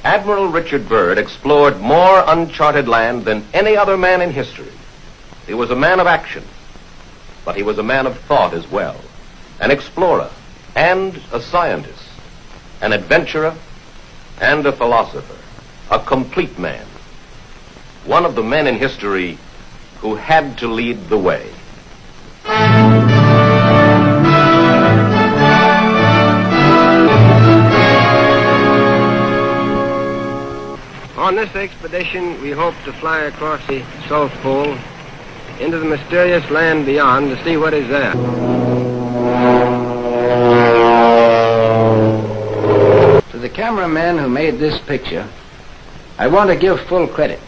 Admiral Richard Byrd explored more uncharted land than any other man in history. He was a man of action, but he was a man of thought as well, an explorer and a scientist, an adventurer and a philosopher, a complete man, one of the men in history who had to lead the way. On this expedition, we hope to fly across the South Pole into the mysterious land beyond to see what is there. To the cameramen who made this picture, I want to give full credit.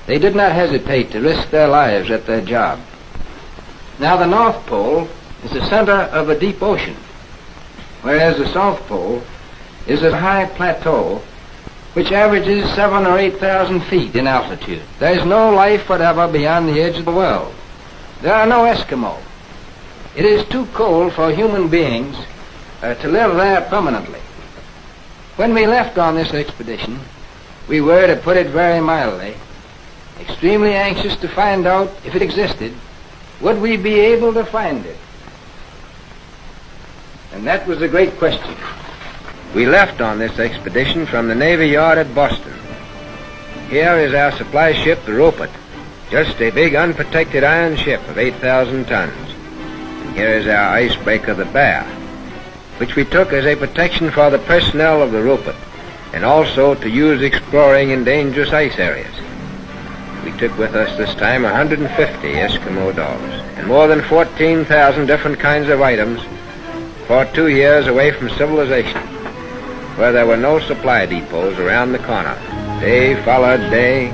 They did not hesitate to risk their lives at their job. Now, the North Pole is the center of a deep ocean, whereas the South Pole is a high plateau which averages 7,000 or 8,000 feet in altitude. There is no life whatever beyond the edge of the world. There are no Eskimo. It is too cold for human beings to live there permanently. When we left on this expedition, we were, to put it very mildly, extremely anxious to find out if it existed. Would we be able to find it? And that was the great question. We left on this expedition from the Navy Yard at Boston. Here is our supply ship, the Rupert, just a big unprotected iron ship of 8,000 tons. And here is our icebreaker, the Bear, which we took as a protection for the personnel of the Rupert, and also to use exploring in dangerous ice areas. We took with us this time 150 Eskimo dogs, and more than 14,000 different kinds of items for 2 years away from civilization, where there were no supply depots around the corner. Day followed day,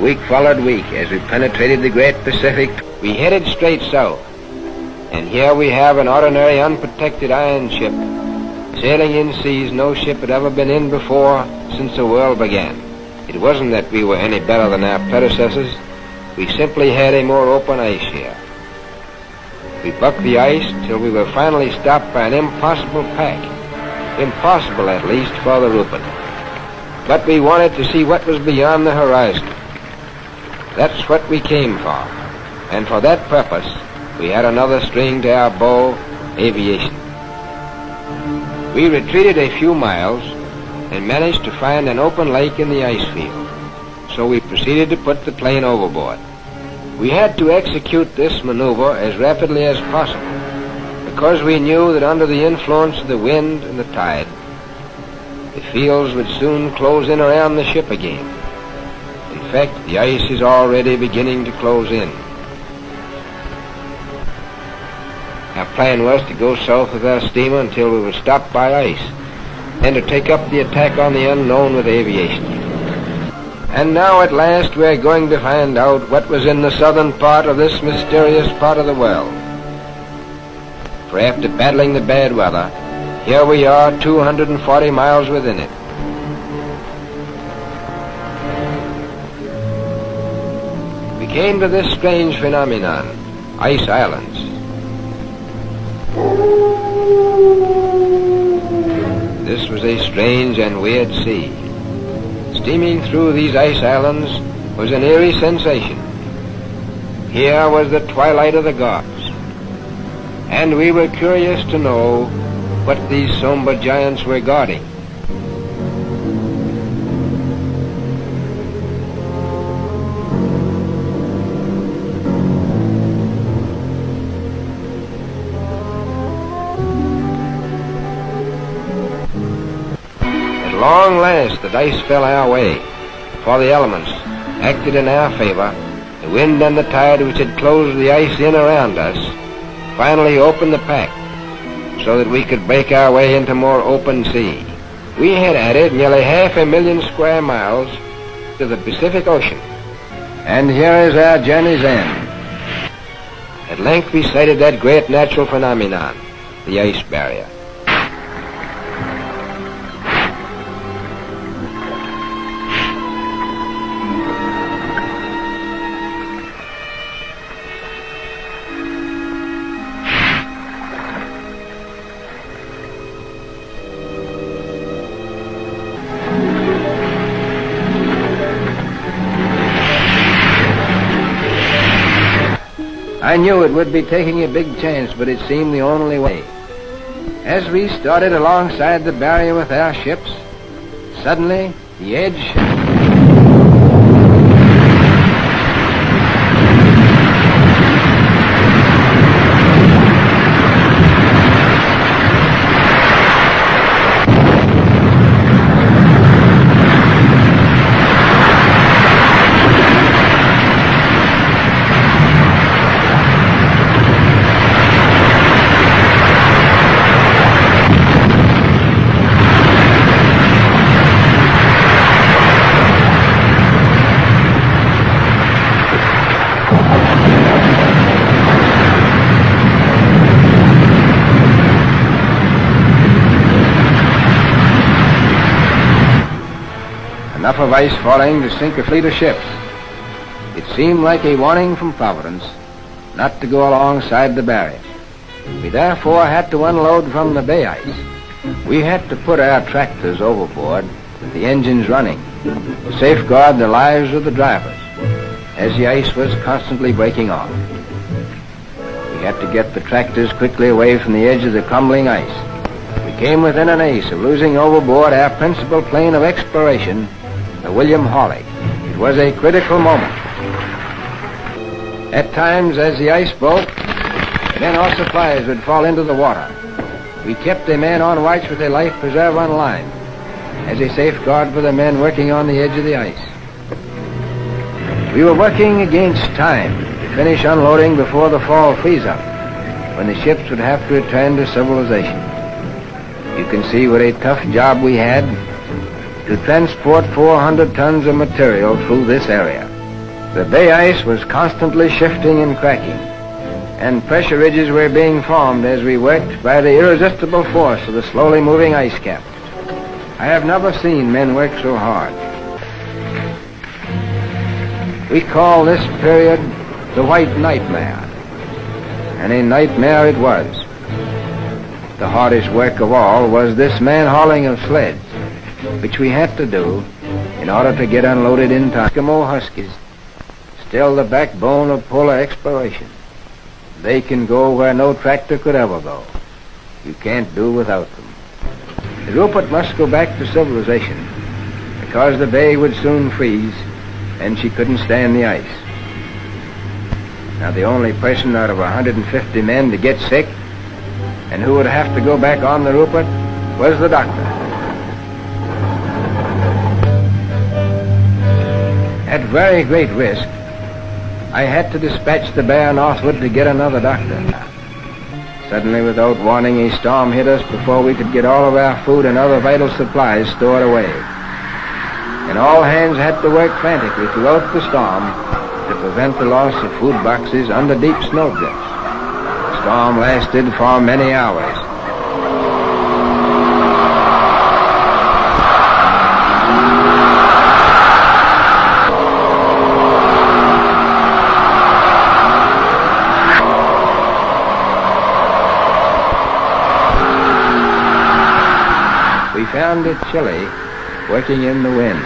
week followed week, as we penetrated the great Pacific. We headed straight south, and here we have an ordinary unprotected iron ship, sailing in seas no ship had ever been in before since the world began. It wasn't that we were any better than our predecessors. We simply had a more open ice here. We bucked the ice till we were finally stopped by an impossible pack. Impossible, at least, for the Rupert. But we wanted to see what was beyond the horizon. That's what we came for. And for that purpose, we had another string to our bow, aviation. We retreated a few miles and managed to find an open lake in the ice field. So we proceeded to put the plane overboard. We had to execute this maneuver as rapidly as possible, because we knew that under the influence of the wind and the tide, the fields would soon close in around the ship again. In fact, the ice is already beginning to close in. Our plan was to go south with our steamer until we were stopped by ice, and to take up the attack on the unknown with aviation. And now at last we're going to find out what was in the southern part of this mysterious part of the world. For after battling the bad weather, here we are 240 miles within it. We came to this strange phenomenon, ice islands. This was a strange and weird sea. Steaming through these ice islands was an eerie sensation. Here was the twilight of the gods, and we were curious to know what these somber giants were guarding. At long last, the dice fell our way, for the elements acted in our favor. The wind and the tide, which had closed the ice in around us, finally opened the pack so that we could break our way into more open sea. We had added nearly 500,000 square miles to the Pacific Ocean. And here is our journey's end. At length we sighted that great natural phenomenon, the ice barrier. I knew it would be taking a big chance, but it seemed the only way. As we started alongside the barrier with our ships, suddenly the edge... Enough of ice falling to sink a fleet of ships. It seemed like a warning from Providence not to go alongside the barrier. We therefore had to unload from the bay ice. We had to put our tractors overboard with the engines running to safeguard the lives of the drivers as the ice was constantly breaking off. We had to get the tractors quickly away from the edge of the crumbling ice. We came within an ace of losing overboard our principal plane of exploration, the William Hawley. It was a critical moment. At times, as the ice broke, the men or supplies would fall into the water. We kept a man on watch with a life preserver on line as a safeguard for the men working on the edge of the ice. We were working against time to finish unloading before the fall freeze-up, when the ships would have to return to civilization. You can see what a tough job we had to transport 400 tons of material through this area. The bay ice was constantly shifting and cracking, and pressure ridges were being formed as we worked by the irresistible force of the slowly moving ice cap. I have never seen men work so hard. We call this period the White Nightmare, and a nightmare it was. The hardest work of all was this man-hauling of sleds, which we had to do in order to get unloaded in time. Eskimo Huskies, still the backbone of polar exploration. They can go where no tractor could ever go. You can't do without them. The Rupert must go back to civilization because the bay would soon freeze and she couldn't stand the ice. Now the only person out of 150 men to get sick and who would have to go back on the Rupert was the doctor. At very great risk, I had to dispatch the bear northward to get another doctor. Suddenly, without warning, a storm hit us before we could get all of our food and other vital supplies stored away. And all hands had to work frantically throughout the storm to prevent the loss of food boxes under deep snowdrifts. The storm lasted for many hours. We found it chilly, working in the wind.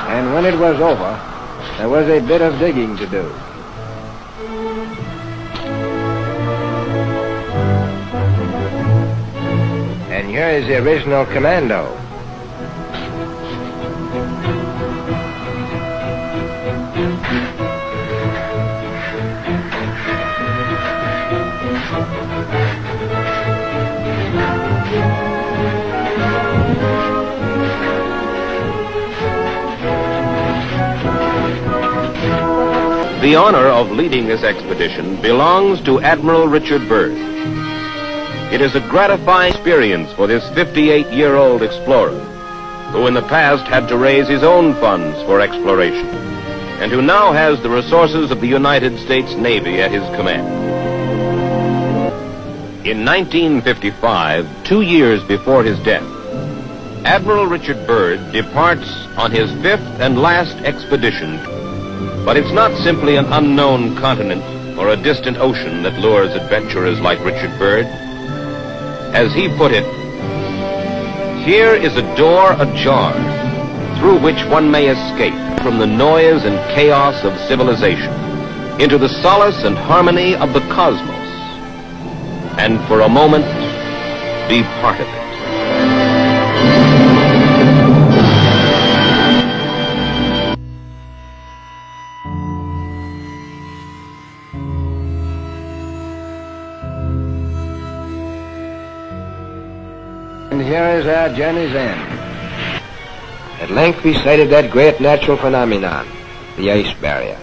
And when it was over, there was a bit of digging to do. And here is the original commando. The honor of leading this expedition belongs to Admiral Richard Byrd. It is a gratifying experience for this 58-year-old explorer, who in the past had to raise his own funds for exploration, and who now has the resources of the United States Navy at his command. In 1955, 2 years before his death, Admiral Richard Byrd departs on his 5th and last expedition But it's not simply an unknown continent or a distant ocean that lures adventurers like Richard Byrd. As he put it, here is a door ajar through which one may escape from the noise and chaos of civilization into the solace and harmony of the cosmos, and for a moment be part of it. And here is our journey's end. At length we sighted that great natural phenomenon, the ice barrier.